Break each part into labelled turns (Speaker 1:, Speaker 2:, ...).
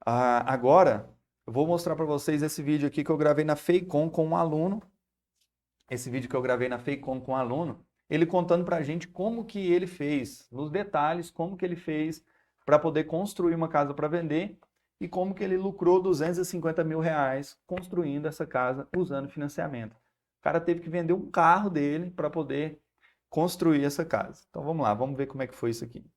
Speaker 1: Agora, eu vou mostrar para vocês esse vídeo aqui que eu gravei na Feicom com um aluno. Esse vídeo que eu gravei na Feicom com um aluno, ele contando para a gente como que ele fez, nos detalhes, como que ele fez para poder construir uma casa para vender e como que ele lucrou R$ 250 mil construindo essa casa usando financiamento. O cara teve que vender um carro dele para poder construir essa casa. Então vamos lá, vamos ver como é que foi isso aqui.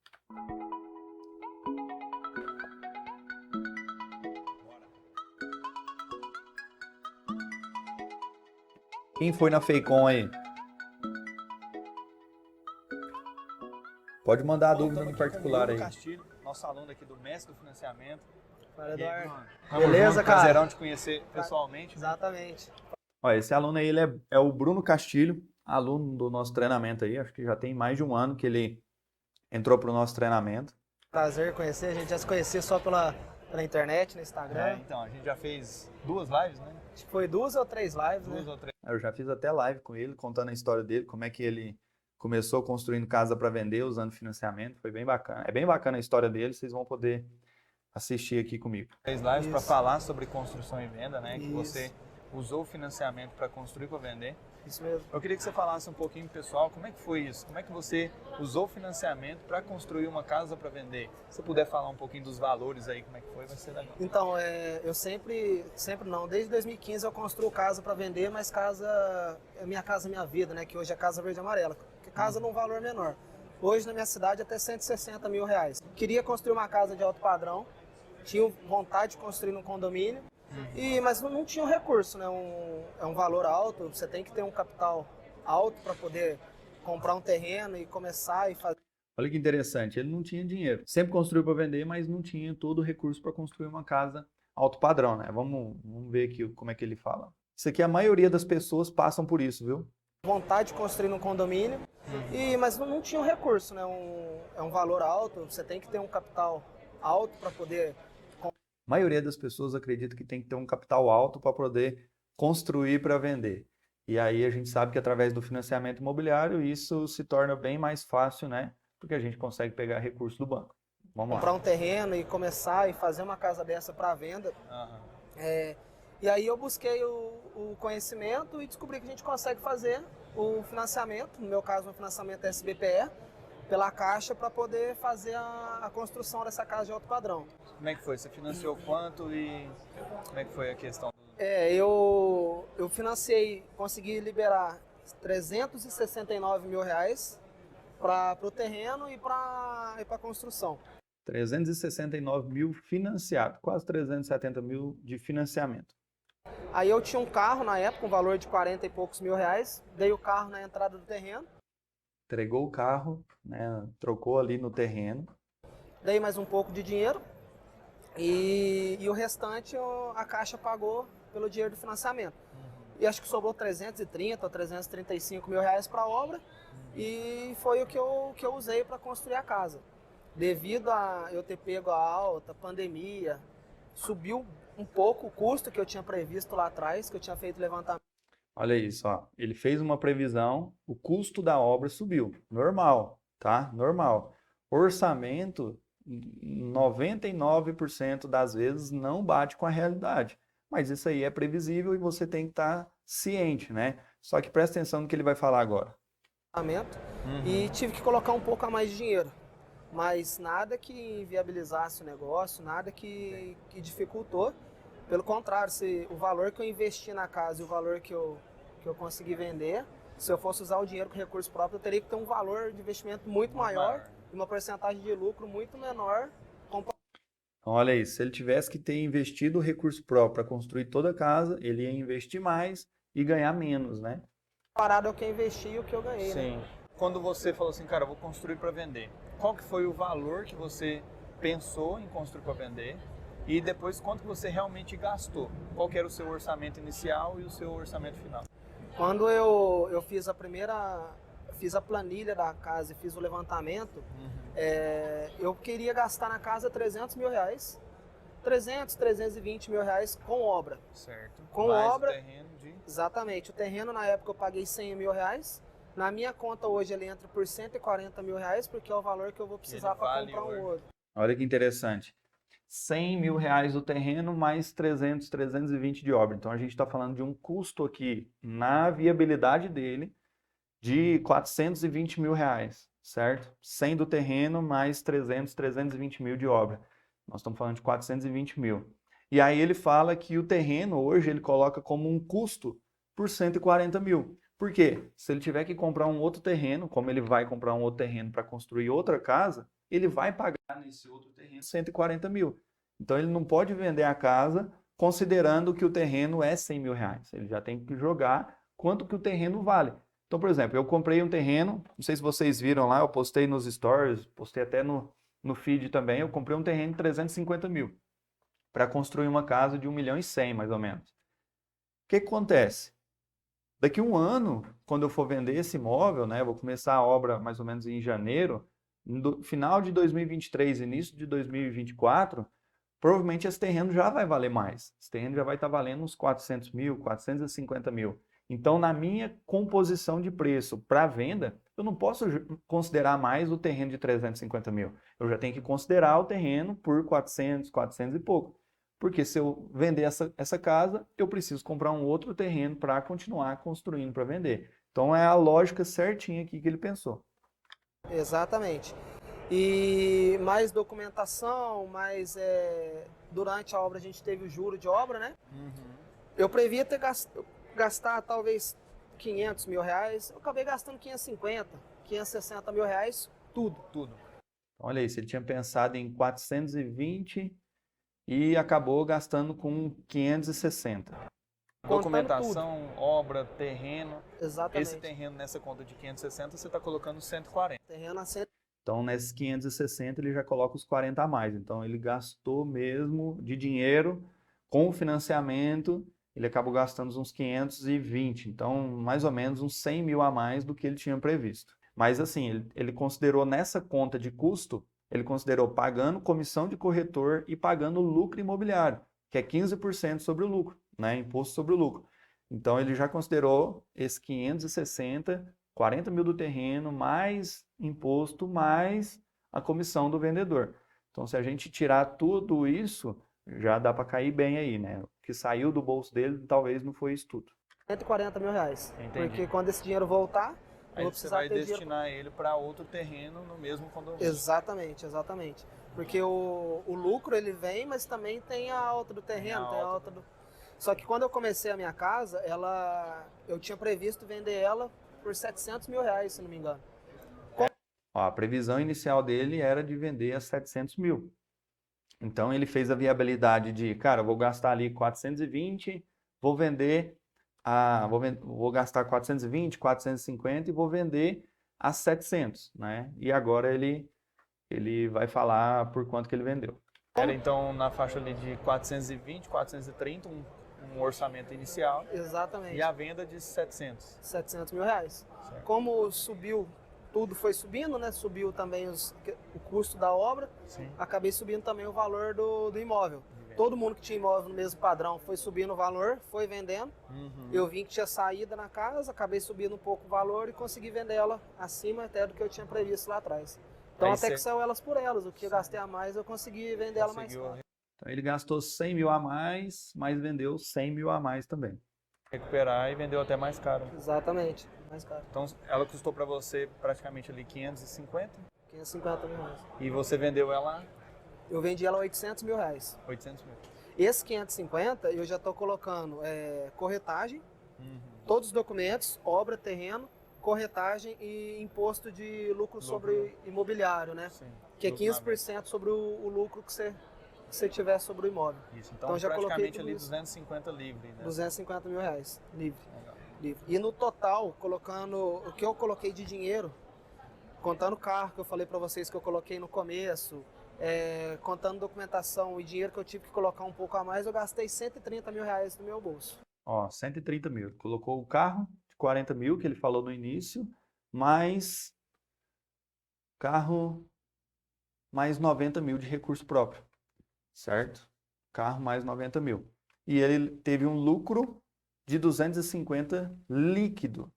Speaker 1: Quem foi na Feicom aí? Pode mandar a dúvida no particular aí.
Speaker 2: Castilho, nosso aluno aqui do Mestre do Financiamento.
Speaker 3: Fala, Eduardo.
Speaker 2: Beleza, cara? Prazerão te conhecer pessoalmente.
Speaker 3: Exatamente.
Speaker 1: Olha, esse aluno aí ele é o Bruno Castilho, aluno do nosso treinamento aí. Acho que já tem mais de um ano que ele entrou para o nosso treinamento.
Speaker 3: Prazer conhecer. A gente já se conhecia só pela internet, no Instagram.
Speaker 2: Então, a gente já fez 2 lives, né?
Speaker 3: Acho que foi 2 ou 3 lives,
Speaker 2: 2
Speaker 3: né?
Speaker 2: ou 3.
Speaker 1: Eu já fiz até live com ele, contando a história dele, como é que ele começou construindo casa para vender, usando financiamento. Foi bem bacana. É bem bacana a história dele, vocês vão poder assistir aqui comigo.
Speaker 2: 3 lives para
Speaker 3: Isso.
Speaker 2: falar sobre construção e venda, né? Que
Speaker 3: Isso.
Speaker 2: você usou o financiamento para construir para vender.
Speaker 3: Isso mesmo.
Speaker 2: Eu queria que você falasse um pouquinho, pessoal, como é que foi isso? Como é que você usou o financiamento para construir uma casa para vender? Se você puder falar um pouquinho dos valores aí, como é que foi, vai ser legal.
Speaker 3: Então, eu sempre não, desde 2015 eu construo casa para vender, mas casa é Minha Casa Minha Vida, né? Que hoje é Casa Verde e Amarela, que casa num valor menor. Hoje na minha cidade até R$ 160 mil. Queria construir uma casa de alto padrão, tinha vontade de construir num condomínio, mas não tinha um recurso, né? É um valor alto, você tem que ter um capital alto para poder comprar um terreno e começar e fazer.
Speaker 1: Olha que interessante, ele não tinha dinheiro. Sempre construiu para vender, mas não tinha todo o recurso para construir uma casa alto padrão, né? Vamos ver aqui como é que ele fala. Isso aqui a maioria das pessoas passam por isso, viu?
Speaker 3: Vontade de construir num condomínio, mas não tinha um recurso, né? É um valor alto, você tem que ter um capital alto para poder.
Speaker 1: A maioria das pessoas acredita que tem que ter um capital alto para poder construir para vender. E aí a gente sabe que através do financiamento imobiliário isso se torna bem mais fácil, né? Porque a gente consegue pegar recurso do banco. Vamos
Speaker 3: Comprar
Speaker 1: lá.
Speaker 3: um terreno e começar e fazer uma casa dessa para venda. E aí eu busquei o conhecimento e descobri que a gente consegue fazer o financiamento, no meu caso um financiamento SBPE, pela Caixa, para poder fazer a construção dessa casa de alto padrão.
Speaker 2: Como é que foi? Você financiou quanto e como é que foi a questão?
Speaker 3: Eu financiei, consegui liberar R$ 369 mil para o terreno e para a construção.
Speaker 1: 369 mil financiado, quase 370 mil de financiamento.
Speaker 3: Aí eu tinha um carro na época, um valor de 40 e poucos mil reais, dei o carro na entrada do terreno.
Speaker 1: Entregou o carro, né, trocou ali no terreno.
Speaker 3: Dei mais um pouco de dinheiro e o restante a Caixa pagou pelo dinheiro do financiamento. E acho que sobrou 330 ou 335 mil reais para a obra e foi o que eu usei para construir a casa. Devido a eu ter pego a alta, pandemia, subiu um pouco o custo que eu tinha previsto lá atrás, que eu tinha feito levantamento.
Speaker 1: Olha isso, ó. Ele fez uma previsão, o custo da obra subiu. Normal, tá? Normal. Orçamento, 99% das vezes não bate com a realidade. Mas isso aí é previsível e você tem que estar ciente, né? Só que presta atenção no que ele vai falar agora.
Speaker 3: E tive que colocar um pouco a mais de dinheiro. Mas nada que inviabilizasse o negócio, nada que dificultou. Pelo contrário, o valor que eu investi na casa e o valor que eu consegui vender, se eu fosse usar o dinheiro com recurso próprio, eu teria que ter um valor de investimento muito maior e uma porcentagem de lucro muito menor.
Speaker 1: Então, olha isso, se ele tivesse que ter investido o recurso próprio para construir toda a casa, ele ia investir mais e ganhar menos, né?
Speaker 3: Comparado ao que eu investi e o que eu ganhei,
Speaker 2: Sim.
Speaker 3: né?
Speaker 2: Quando você falou assim, cara, eu vou construir para vender, qual que foi o valor que você pensou em construir para vender? E depois, quanto você realmente gastou? Qual que era o seu orçamento inicial e o seu orçamento final?
Speaker 3: Quando eu fiz fiz a planilha da casa e fiz o levantamento, eu queria gastar na casa 300 mil reais, 320 mil reais com obra.
Speaker 2: Certo.
Speaker 3: Com
Speaker 2: mais
Speaker 3: obra,
Speaker 2: o terreno de...
Speaker 3: Exatamente. O terreno, na época, eu paguei 100 mil reais. Na minha conta hoje ele entra por 140 mil reais, porque é o valor que eu vou precisar para comprar um outro.
Speaker 1: Olha que interessante. 100 mil reais do terreno mais 300, 320 de obra. Então a gente está falando de um custo aqui na viabilidade dele de 420 mil reais, certo? 100 do terreno mais 300, 320 mil de obra. Nós estamos falando de 420 mil. E aí ele fala que o terreno hoje ele coloca como um custo por 140 mil. Por quê? Se ele tiver que comprar um outro terreno, como ele vai comprar um outro terreno para construir outra casa, ele vai pagar nesse outro terreno 140 mil. Então ele não pode vender a casa considerando que o terreno é 100 mil reais. Ele já tem que jogar quanto que o terreno vale. Então, por exemplo, eu comprei um terreno, não sei se vocês viram lá, eu postei nos stories, postei até no feed também, eu comprei um terreno de 350 mil para construir uma casa de 1 milhão e 100, mais ou menos. O que acontece? Daqui a um ano, quando eu for vender esse imóvel, né, vou começar a obra mais ou menos em janeiro, no final de 2023, início de 2024, provavelmente esse terreno já vai valer mais. Esse terreno já vai estar valendo uns 400 mil, 450 mil. Então, na minha composição de preço para venda, eu não posso considerar mais o terreno de 350 mil. Eu já tenho que considerar o terreno por 400, 400 e pouco. Porque se eu vender essa casa, eu preciso comprar um outro terreno para continuar construindo para vender. Então, é a lógica certinha aqui que ele pensou.
Speaker 3: Exatamente. E mais documentação, durante a obra a gente teve o juro de obra, né? Eu previa gastar talvez 500 mil reais, eu acabei gastando 550, 560 mil reais, tudo.
Speaker 1: Olha aí, se ele tinha pensado em 420 e acabou gastando com 560.
Speaker 2: Documentação, obra, terreno.
Speaker 3: Exatamente.
Speaker 2: Esse terreno nessa conta de 560 você está colocando 140.
Speaker 3: Terreno a 100.
Speaker 1: Então, nesses 560 ele já coloca os 40 a mais. Então, ele gastou mesmo de dinheiro com o financiamento, ele acabou gastando uns 520. Então, mais ou menos uns 100 mil a mais do que ele tinha previsto. Mas assim, ele considerou nessa conta de custo, ele considerou pagando comissão de corretor e pagando lucro imobiliário, que é 15% sobre o lucro, né? Imposto sobre o lucro. Então, ele já considerou esses 560, 40 mil do terreno, mais imposto, mais a comissão do vendedor. Então, se a gente tirar tudo isso, já dá para cair bem aí, né? O que saiu do bolso dele talvez não foi isso tudo.
Speaker 3: 140 mil reais.
Speaker 2: Entendi.
Speaker 3: Porque quando esse dinheiro voltar,
Speaker 2: aí você vai destinar ele para outro terreno no mesmo condomínio.
Speaker 3: Exatamente. Porque o lucro ele vem, mas também tem a alta do terreno, tem a alta do... Só que quando eu comecei a minha casa, eu tinha previsto vender ela por 700 mil reais, se não me engano.
Speaker 1: Ó, a previsão inicial dele era de vender a 700 mil. Então ele fez a viabilidade de, cara, eu vou gastar ali 420, vou vender vou gastar 420, 450 e vou vender a 700, né? E agora ele vai falar por quanto que ele vendeu.
Speaker 2: Era então na faixa ali de 420, 430, um orçamento inicial.
Speaker 3: Exatamente.
Speaker 2: E a venda de 700.
Speaker 3: 700 mil reais.
Speaker 2: Certo.
Speaker 3: Como subiu, tudo foi subindo, né? Subiu também o custo da obra.
Speaker 2: Sim.
Speaker 3: Acabei subindo também o valor do imóvel. Todo mundo que tinha imóvel no mesmo padrão foi subindo o valor, foi vendendo. Eu vi que tinha saída na casa, acabei subindo um pouco o valor e consegui vender ela acima até do que eu tinha previsto lá atrás. Então
Speaker 2: aí
Speaker 3: até que saiu elas por elas. O que eu gastei a mais, eu consegui vender ela mais caro.
Speaker 1: Então ele gastou 100 mil a mais, mas vendeu 100 mil a mais também.
Speaker 2: Recuperar e vendeu até mais caro.
Speaker 3: Exatamente, mais caro.
Speaker 2: Então ela custou para você praticamente ali 550?
Speaker 3: 550 mil reais.
Speaker 2: E você vendeu ela?
Speaker 3: Eu vendi ela 800 mil reais.
Speaker 2: 800 mil.
Speaker 3: Esse 550 eu já estou colocando corretagem, todos os documentos, obra, terreno, corretagem e imposto de lucro sobre imobiliário, né?
Speaker 2: Sim.
Speaker 3: Que é 15% sobre o lucro que você tiver sobre o imóvel.
Speaker 2: Isso, então já praticamente ali 250 livre, né?
Speaker 3: 250 mil reais, livre.
Speaker 2: Legal.
Speaker 3: Livre. E no total, colocando o que eu coloquei de dinheiro, contando o carro que eu falei para vocês que eu coloquei no começo, contando documentação e dinheiro que eu tive que colocar um pouco a mais, eu gastei 130 mil reais no meu bolso.
Speaker 1: Ó, 130 mil. Colocou o carro de 40 mil, que ele falou no início, mais carro, mais 90 mil de recurso próprio, certo? Carro mais 90 mil. E ele teve um lucro de 250 líquido.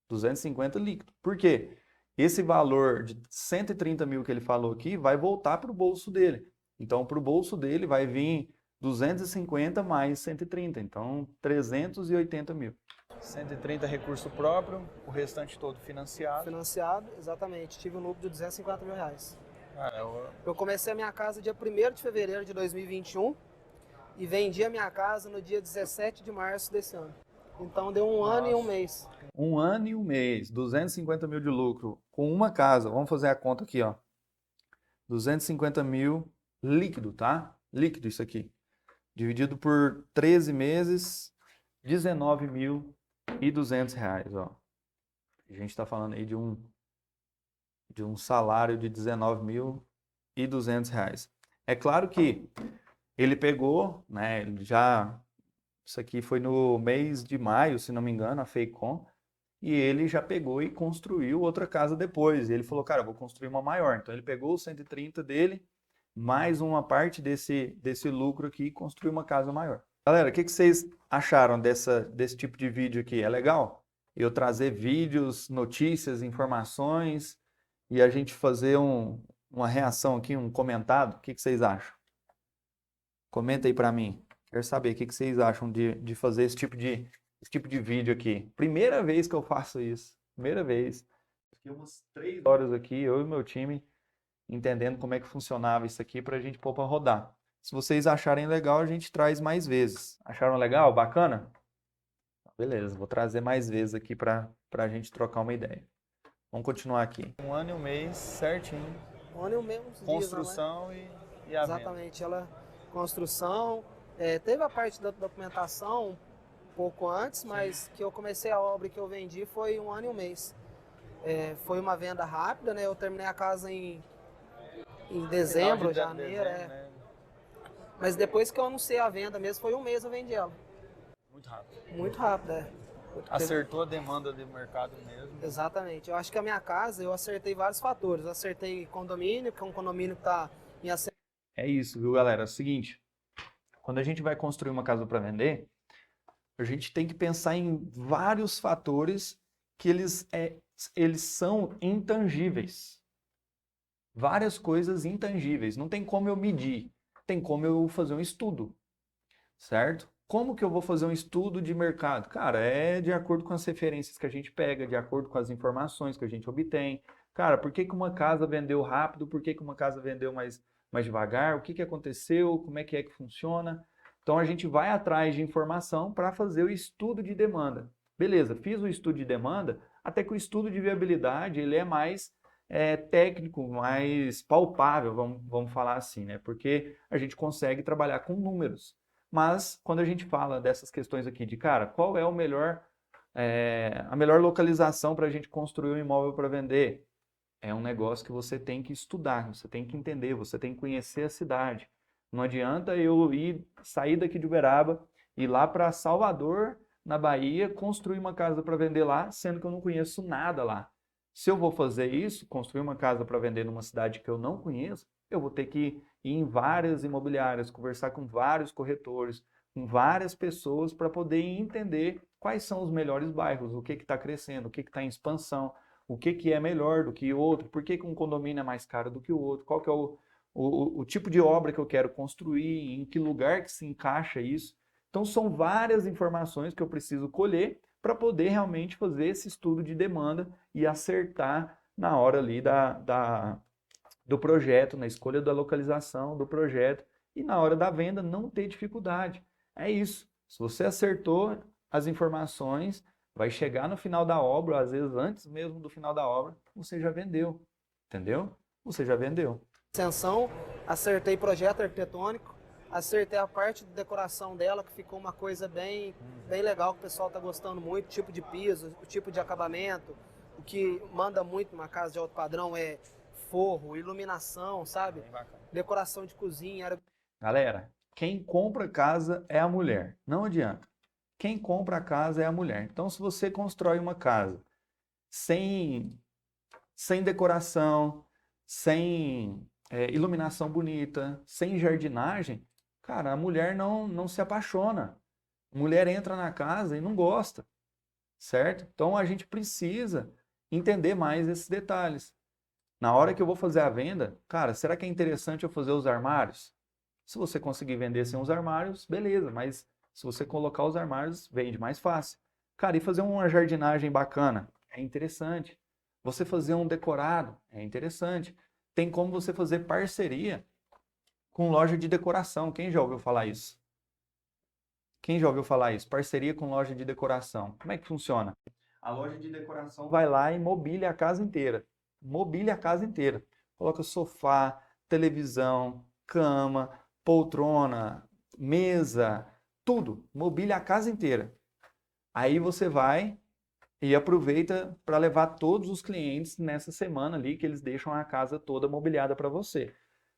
Speaker 1: 250 líquido. Por quê? Esse valor de 130 mil que ele falou aqui vai voltar para o bolso dele. Então, para o bolso dele vai vir 250 mais 130, então 380 mil.
Speaker 2: 130 recurso próprio, o restante todo financiado.
Speaker 3: Financiado, exatamente. Tive um lucro de 250 mil reais.
Speaker 2: Cara,
Speaker 3: Eu comecei a minha casa dia 1º de fevereiro de 2021 e vendi a minha casa no dia 17 de março desse ano. Então deu um ano e um mês.
Speaker 1: 1 ano e 1 mês, 250 mil de lucro com uma casa. Vamos fazer a conta aqui, ó. 250 mil líquido, tá? Líquido isso aqui. Dividido por 13 meses, 19.200 reais, ó. A gente está falando aí de um salário de 19.200 reais. É claro que ele pegou, né? Isso aqui foi no mês de maio, se não me engano, a Feicom, e ele já pegou e construiu outra casa depois. E ele falou, cara, eu vou construir uma maior. Então ele pegou os 130 dele, mais uma parte desse lucro aqui e construiu uma casa maior. Galera, o que vocês acharam desse tipo de vídeo aqui? É legal? Eu trazer vídeos, notícias, informações e a gente fazer uma reação aqui, um comentado? O que vocês acham? Comenta aí pra mim. Quero saber o que vocês acham de fazer esse tipo de vídeo aqui. Primeira vez que eu faço isso. Primeira vez. Fiquei umas 3 horas aqui, eu e meu time, entendendo como é que funcionava isso aqui para a gente pôr para rodar. Se vocês acharem legal, a gente traz mais vezes. Acharam legal? Bacana? Beleza, vou trazer mais vezes aqui para a gente trocar uma ideia. Vamos continuar aqui.
Speaker 2: 1 ano e 1 mês, certinho.
Speaker 3: 1 ano e um mês, uns dias,
Speaker 2: Construção
Speaker 3: né?
Speaker 2: e a
Speaker 3: Exatamente, construção. Teve a parte da documentação um pouco antes, mas que eu comecei a obra e que eu vendi foi 1 ano e 1 mês. Foi uma venda rápida, né? Eu terminei a casa em dezembro, janeiro,
Speaker 2: né?
Speaker 3: Mas depois que eu anunciei a venda mesmo, foi 1 mês eu vendi ela.
Speaker 2: Muito rápido.
Speaker 3: Muito rápido,
Speaker 2: Acertou a demanda do mercado mesmo.
Speaker 3: Exatamente. Eu acho que a minha casa, eu acertei vários fatores. Eu acertei condomínio, que é um condomínio que está em ascensão.
Speaker 1: É isso, viu, galera? É o seguinte, quando a gente vai construir uma casa para vender, a gente tem que pensar em vários fatores que eles são intangíveis. Várias coisas intangíveis. Não tem como eu medir, tem como eu fazer um estudo, certo? Como que eu vou fazer um estudo de mercado? Cara, é de acordo com as referências que a gente pega, de acordo com as informações que a gente obtém. Cara, por que uma casa vendeu rápido? Por que uma casa vendeu mais devagar? O que aconteceu? Como é que funciona? Então a gente vai atrás de informação para fazer o estudo de demanda. Beleza, fiz o estudo de demanda, até que o estudo de viabilidade ele é mais técnico, mais palpável, vamos falar assim, né? Porque a gente consegue trabalhar com números. Mas quando a gente fala dessas questões aqui de, cara, qual é a melhor localização para a gente construir um imóvel para vender? É um negócio que você tem que estudar, você tem que entender, você tem que conhecer a cidade. Não adianta eu sair daqui de Uberaba, ir lá para Salvador, na Bahia, construir uma casa para vender lá, sendo que eu não conheço nada lá. Se eu vou fazer isso, construir uma casa para vender numa cidade que eu não conheço, eu vou ter que ir em várias imobiliárias, conversar com vários corretores, com várias pessoas para poder entender quais são os melhores bairros, o que está crescendo, o que está em expansão, o que é melhor do que o outro, por que um condomínio é mais caro do que o outro, qual que é o tipo de obra que eu quero construir, em que lugar que se encaixa isso. Então são várias informações que eu preciso colher para poder realmente fazer esse estudo de demanda e acertar na hora ali do projeto, na escolha da localização do projeto e na hora da venda não ter dificuldade. É isso. Se você acertou as informações, vai chegar no final da obra, às vezes antes mesmo do final da obra, você já vendeu. Entendeu? Você já vendeu.
Speaker 3: Ascensão, acertei projeto arquitetônico, acertei a parte de decoração dela, que ficou uma coisa bem legal, que o pessoal está gostando muito, tipo de piso, o tipo de acabamento. O que manda muito numa casa de alto padrão é forro, iluminação, sabe? Decoração de cozinha.
Speaker 1: Galera, quem compra casa é a mulher, não adianta. Quem compra a casa é a mulher. Então, se você constrói uma casa sem decoração, sem iluminação bonita, sem jardinagem, cara, a mulher não se apaixona. A mulher entra na casa e não gosta, certo? Então, a gente precisa entender mais esses detalhes. Na hora que eu vou fazer a venda, cara, será que é interessante eu fazer os armários? Se você conseguir vender sem os armários, beleza, mas se você colocar os armários, vende mais fácil. Cara, e fazer uma jardinagem bacana? É interessante. Você fazer um decorado? É interessante. Tem como você fazer parceria com loja de decoração. Quem já ouviu falar isso? Quem já ouviu falar isso? Parceria com loja de decoração. Como é que funciona? A loja de decoração vai lá e mobília a casa inteira. Mobília a casa inteira. Coloca sofá, televisão, cama, poltrona, mesa, tudo. Mobília a casa inteira. Aí você vai e aproveita para levar todos os clientes nessa semana ali que eles deixam a casa toda mobiliada para você.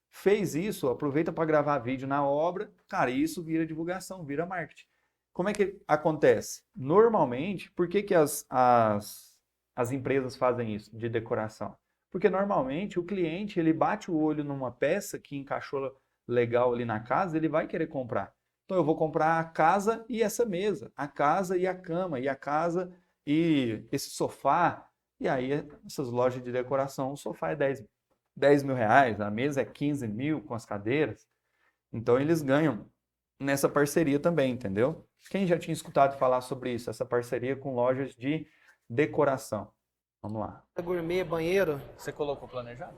Speaker 1: Fez isso, aproveita para gravar vídeo na obra, cara, isso vira divulgação, vira marketing. Como é que acontece? Normalmente, por que que as empresas fazem isso de decoração? Porque normalmente o cliente, ele bate o olho numa peça que encaixou legal ali na casa, ele vai querer comprar. Então eu vou comprar a casa e essa mesa, a casa e a cama, e a casa e esse sofá. E aí essas lojas de decoração, o sofá é 10 mil reais, a mesa é 15 mil com as cadeiras. Então eles ganham nessa parceria também, entendeu? Quem já tinha escutado falar sobre isso, essa parceria com lojas de decoração? Vamos lá.
Speaker 3: Gourmet, banheiro?
Speaker 2: Você colocou planejado?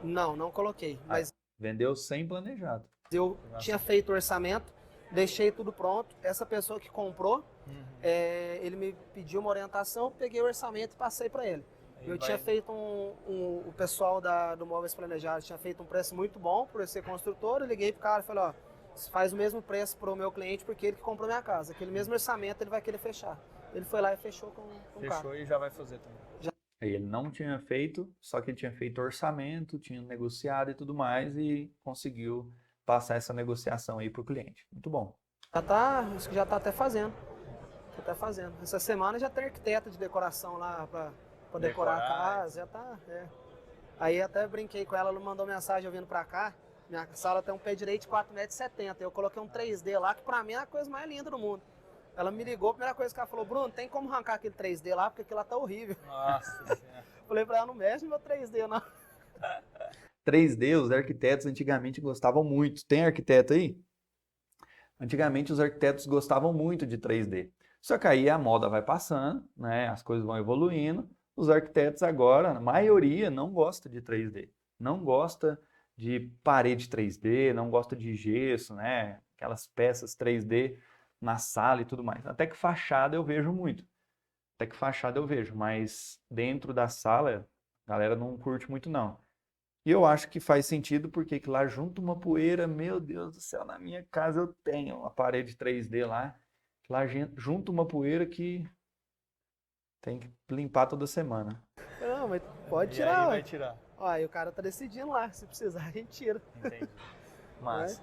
Speaker 3: Não coloquei. Mas
Speaker 1: Vendeu sem planejado.
Speaker 3: eu tinha feito o orçamento, deixei tudo pronto. Essa pessoa que comprou, ele me pediu uma orientação, peguei o orçamento e passei para ele. Eu tinha feito o pessoal do Móveis Planejados tinha feito um preço muito bom por eu ser construtor. Eu liguei pro cara e falei, ó, faz o mesmo preço pro meu cliente porque ele que comprou minha casa. Aquele mesmo orçamento ele vai querer fechar. Ele foi lá e fechou com o cara.
Speaker 2: Fechou e já vai fazer também.
Speaker 1: Aí ele não tinha feito, só que ele tinha feito orçamento, tinha negociado e tudo mais e conseguiu passar essa negociação aí pro cliente. Muito bom.
Speaker 3: Acho que já tá até fazendo. Essa semana já tem arquiteto de decoração lá para decorar a casa, já tá. Aí até brinquei com ela mandou mensagem eu vindo pra cá. Minha sala tem um pé direito de 4,70 m. Eu coloquei um 3D lá, que pra mim é a coisa mais linda do mundo. Ela me ligou, a primeira coisa que ela falou, Bruno, tem como arrancar aquele 3D lá, porque aquilo lá tá horrível.
Speaker 2: Nossa.
Speaker 3: Falei pra ela, não mexe no meu 3D, não.
Speaker 1: 3D, os arquitetos antigamente gostavam muito. Tem arquiteto aí? Antigamente os arquitetos gostavam muito de 3D. Só que aí a moda vai passando, né? As coisas vão evoluindo. Os arquitetos agora, a maioria, não gosta de 3D. Não gosta de parede 3D, não gosta de gesso, né? Aquelas peças 3D na sala e tudo mais. Até que fachada eu vejo muito. Mas dentro da sala, a galera não curte muito não. E eu acho que faz sentido porque que lá junto uma poeira, meu Deus do céu, na minha casa eu tenho uma parede 3D lá. Lá junto uma poeira que tem que limpar toda semana.
Speaker 3: Não, mas pode
Speaker 2: E
Speaker 3: tirar,
Speaker 2: aí
Speaker 3: ué.
Speaker 2: vai tirar.
Speaker 3: Ó, aí o cara tá decidindo lá, se precisar a gente tira.
Speaker 2: Entendi. Mas,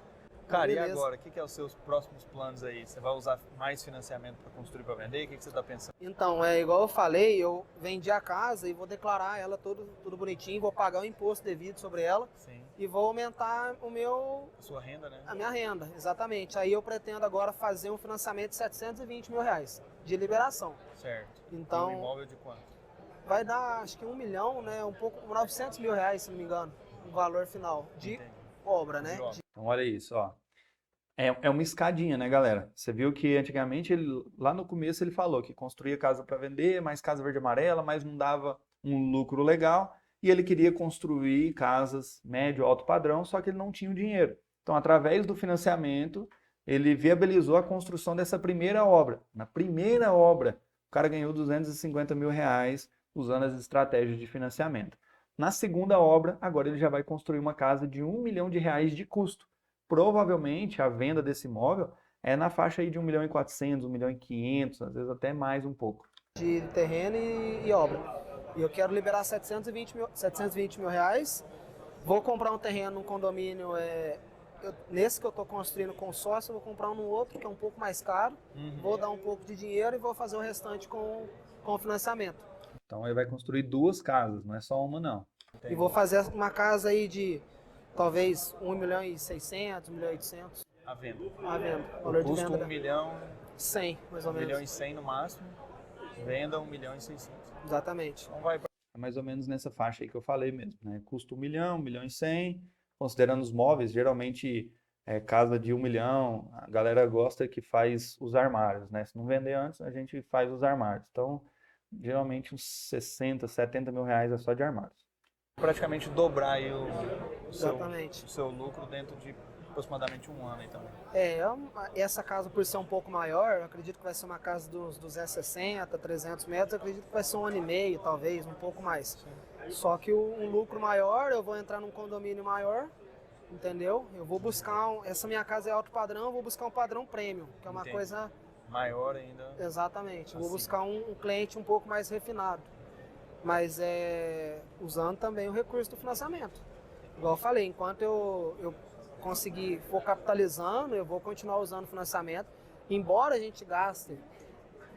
Speaker 2: cara,
Speaker 3: Beleza.
Speaker 2: e agora? O que é os seus próximos planos aí? Você vai usar mais financiamento para construir para vender? O que você está pensando?
Speaker 3: Então, igual eu falei, eu vendi a casa e vou declarar ela tudo bonitinho, vou pagar o imposto devido sobre ela
Speaker 2: Sim.
Speaker 3: e vou aumentar
Speaker 2: A sua renda, né?
Speaker 3: a minha renda, exatamente. Aí eu pretendo agora fazer um financiamento de 720 mil reais de liberação.
Speaker 2: Certo.
Speaker 3: Então,
Speaker 2: E um imóvel de quanto?
Speaker 3: vai dar acho que 1 milhão, né? 900 mil reais, se não me engano, o valor final de
Speaker 2: Entendi.
Speaker 3: obra, né?
Speaker 2: De obra.
Speaker 1: Então olha isso, ó. É uma escadinha, né, galera? Você viu que antigamente, lá no começo, ele falou que construía casa para vender, mais casa verde e amarela, mas não dava um lucro legal. E ele queria construir casas médio, alto padrão, só que ele não tinha o dinheiro. Então, através do financiamento, ele viabilizou a construção dessa primeira obra. Na primeira obra, o cara ganhou 250 mil reais usando as estratégias de financiamento. Na segunda obra, agora ele já vai construir uma casa de 1 milhão de reais de custo. Provavelmente a venda desse imóvel é na faixa aí de 1 milhão e 400, 1 milhão e 500, às vezes até mais um pouco.
Speaker 3: De terreno e obra. E eu quero liberar 720 mil reais. Vou comprar um terreno num condomínio, nesse que eu estou construindo com sócio, eu vou comprar um no outro que é um pouco mais caro. Vou dar um pouco de dinheiro e vou fazer o restante com o financiamento.
Speaker 1: Então ele vai construir 2 casas, não é só uma não.
Speaker 2: Entendi.
Speaker 3: E vou fazer uma casa aí de talvez 1 milhão e 600, 1 milhão e 800
Speaker 2: A venda.
Speaker 3: à venda. Valor de
Speaker 2: Custo
Speaker 3: venda
Speaker 2: 1 milhão,
Speaker 3: 100, mais ou
Speaker 2: 1 milhão e
Speaker 3: menos.
Speaker 2: 100 no máximo. Venda 1 milhão e 600.
Speaker 3: Exatamente.
Speaker 2: Então vai
Speaker 1: É mais ou menos nessa faixa aí que eu falei mesmo, né? Custa 1 milhão e 100, considerando os móveis, geralmente casa de 1 milhão, a galera gosta que faz os armários, né? Se não vender antes, a gente faz os armários. Então, geralmente uns 60, 70 mil reais é só de armários.
Speaker 2: Praticamente dobrar aí
Speaker 3: Exatamente.
Speaker 2: o seu lucro dentro de aproximadamente um ano aí também.
Speaker 3: Essa casa, por ser um pouco maior, eu acredito que vai ser uma casa dos 260, 300 metros, eu acredito que vai ser 1 ano e meio, talvez, um pouco mais.
Speaker 2: Sim.
Speaker 3: Só que um lucro maior, eu vou entrar num condomínio maior, entendeu? Eu vou buscar, essa minha casa é alto padrão, eu vou buscar um padrão premium, que é uma
Speaker 2: Entendi.
Speaker 3: coisa...
Speaker 2: Maior ainda.
Speaker 3: Exatamente, eu vou
Speaker 2: Assim.
Speaker 3: buscar um cliente um pouco mais refinado, mas usando também o recurso do financiamento. Igual eu falei, enquanto eu conseguir, for capitalizando, eu vou continuar usando o financiamento, embora a gente gaste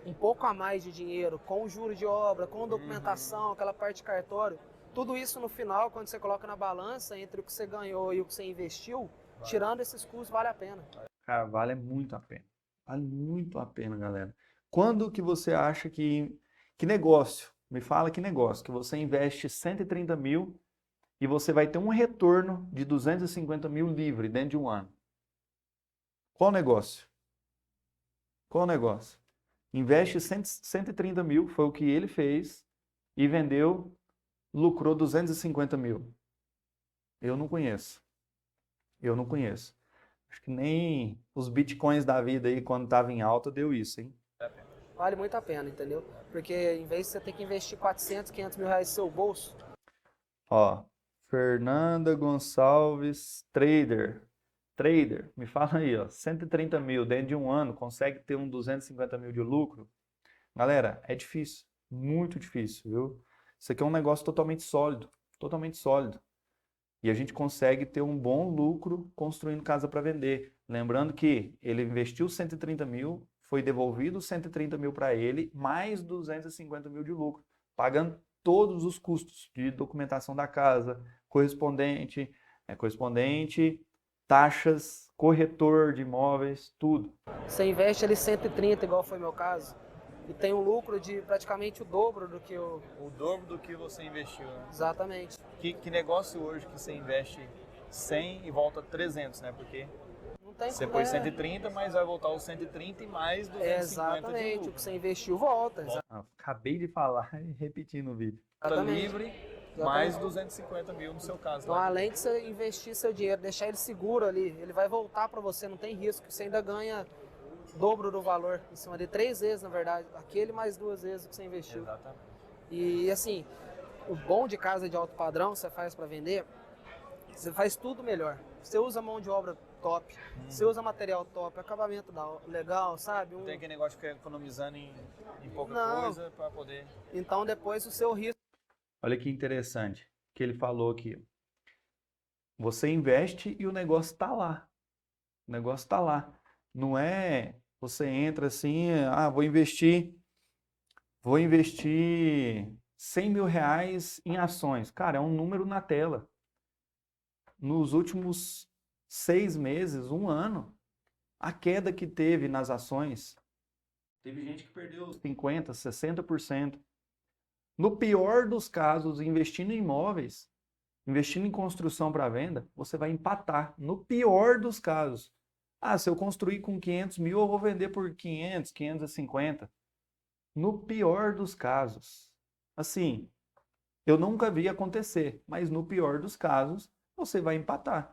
Speaker 3: um pouco a mais de dinheiro com juros de obra, com documentação, aquela parte de cartório, tudo isso no final, quando você coloca na balança entre o que você ganhou e o que você investiu, tirando esses custos, vale a pena.
Speaker 1: Cara, vale muito a pena. Vale muito a pena, galera. Quando que você acha que negócio? Me fala que negócio, que você investe 130 mil e você vai ter um retorno de 250 mil livre dentro de um ano. Qual negócio? Qual negócio? Investe 130 mil, foi o que ele fez, e vendeu, lucrou 250 mil. Eu não conheço. Eu não conheço. Acho que nem os bitcoins da vida aí, quando estava em alta, deu isso, hein?
Speaker 3: Vale muito a pena, entendeu? Porque em vez de você ter que investir 400, 500 mil reais no seu bolso...
Speaker 1: Ó, Fernanda Gonçalves, trader, me fala aí, ó, 130 mil dentro de um ano, consegue ter um 250 mil de lucro? Galera, é difícil, muito difícil, viu? Isso aqui é um negócio totalmente sólido, totalmente sólido. E a gente consegue ter um bom lucro construindo casa para vender. Lembrando que ele investiu 130 mil, foi devolvido 130 mil para ele, mais 250 mil de lucro, pagando todos os custos de documentação da casa, correspondente, taxas, corretor de imóveis, tudo.
Speaker 3: Você investe ali 130, igual foi meu caso, e tem um lucro de praticamente o dobro do que eu...
Speaker 2: O dobro do que você investiu, né?
Speaker 3: Exatamente.
Speaker 2: Que negócio hoje que você investe 100 e volta 300, né? Porque
Speaker 3: Não tem
Speaker 2: você
Speaker 3: como,
Speaker 2: pôs 130, mas vai voltar os 130 e mais 250
Speaker 3: Exatamente,
Speaker 2: de
Speaker 3: o
Speaker 2: lucro.
Speaker 3: que você investiu volta.
Speaker 1: Acabei de falar e repetir no vídeo.
Speaker 3: Exatamente.
Speaker 2: Livre, mais 250 mil no seu caso.
Speaker 3: Então,
Speaker 2: né?
Speaker 3: além de você investir seu dinheiro, deixar ele seguro ali, ele vai voltar para você, não tem risco, você ainda ganha dobro do valor, em cima de 3 vezes, na verdade, aquele mais 2 vezes o que você investiu.
Speaker 2: Exatamente.
Speaker 3: E assim, o bom de casa de alto padrão, você faz para vender, você faz tudo melhor. Você usa mão de obra top, você usa material top, acabamento legal, sabe?
Speaker 2: Não tem aquele negócio de ficar economizando em pouca
Speaker 3: Não.
Speaker 2: coisa para poder...
Speaker 3: Então depois o seu risco...
Speaker 1: Olha que interessante que ele falou aqui. Você investe e o negócio está lá. O negócio está lá. Não é você entra assim, vou investir 100 mil reais em ações. Cara, é um número na tela. Nos últimos 6 meses, um ano, a queda que teve nas ações, teve gente que perdeu 50%, 60%. No pior dos casos, investindo em imóveis, investindo em construção para venda, você vai empatar. No pior dos casos. Se eu construir com 500 mil, eu vou vender por 500, 550. No pior dos casos. Assim, eu nunca vi acontecer, mas no pior dos casos, você vai empatar.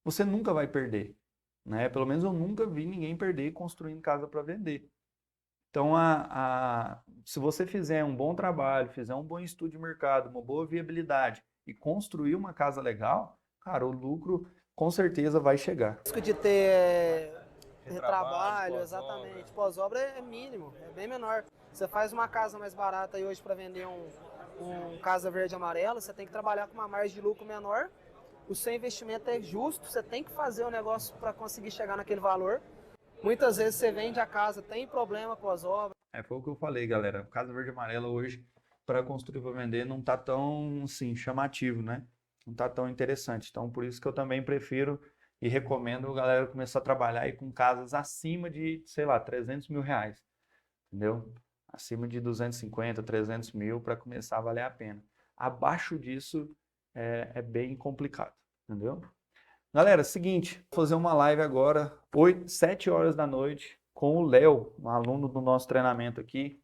Speaker 1: Você nunca vai perder. Né? Pelo menos eu nunca vi ninguém perder construindo casa para vender. Então, se você fizer um bom trabalho, fizer um bom estudo de mercado, uma boa viabilidade e construir uma casa legal, cara, o lucro com certeza vai chegar.
Speaker 3: O risco de ter
Speaker 2: Retrabalho,
Speaker 3: retrabalho, exatamente, pós-obra é mínimo, é bem menor. Você faz uma casa mais barata e hoje para vender um casa verde e amarela, você tem que trabalhar com uma margem de lucro menor, o seu investimento é justo, você tem que fazer o negócio para conseguir chegar naquele valor. Muitas vezes você vende a casa, tem problema pós-obra.
Speaker 1: Foi o que eu falei, galera. Casa verde e amarela hoje, para construir para vender, não tá tão assim, chamativo, né? Não tá tão interessante. Então, por isso que eu também prefiro e recomendo a galera começar a trabalhar aí com casas acima de, sei lá, 300 mil reais. Entendeu? Acima de 250, 300 mil para começar a valer a pena. Abaixo disso é bem complicado, entendeu? Galera, seguinte, vou fazer uma live agora, 7 horas da noite, com o Léo, um aluno do nosso treinamento aqui.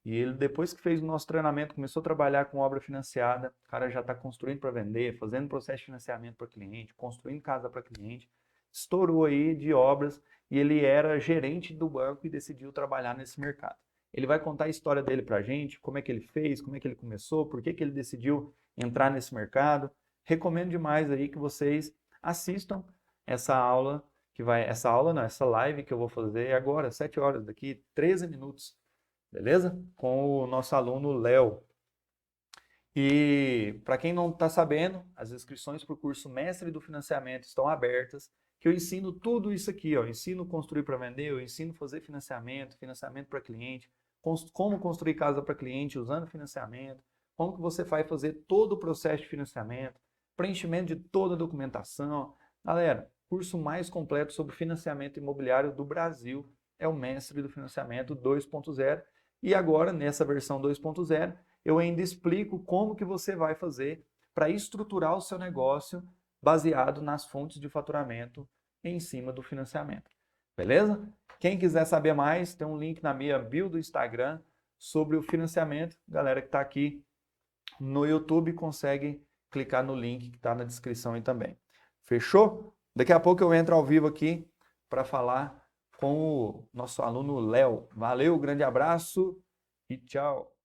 Speaker 1: E ele, depois que fez o nosso treinamento, começou a trabalhar com obra financiada. O cara já está construindo para vender, fazendo processo de financiamento para cliente, construindo casa para cliente. Estourou aí de obras e ele era gerente do banco e decidiu trabalhar nesse mercado. Ele vai contar a história dele para a gente, como é que ele fez, como é que ele começou, por que ele decidiu entrar nesse mercado. Recomendo demais aí que vocês assistam essa aula, essa live que eu vou fazer agora, 7 horas, daqui 13 minutos. Beleza? Com o nosso aluno Léo. E para quem não está sabendo, as inscrições para o curso Mestre do Financiamento estão abertas, que eu ensino tudo isso aqui, ó. Eu ensino construir para vender, eu ensino fazer financiamento para cliente, como construir casa para cliente usando financiamento, como que você vai fazer todo o processo de financiamento, preenchimento de toda a documentação. Galera, curso mais completo sobre financiamento imobiliário do Brasil é o Mestre do Financiamento 2.0. E agora, nessa versão 2.0, eu ainda explico como que você vai fazer para estruturar o seu negócio baseado nas fontes de faturamento em cima do financiamento. Beleza? Quem quiser saber mais, tem um link na minha bio do Instagram sobre o financiamento. Galera que está aqui no YouTube consegue clicar no link que está na descrição aí também. Fechou? Daqui a pouco eu entro ao vivo aqui para falar com o nosso aluno Léo. Valeu, grande abraço e tchau!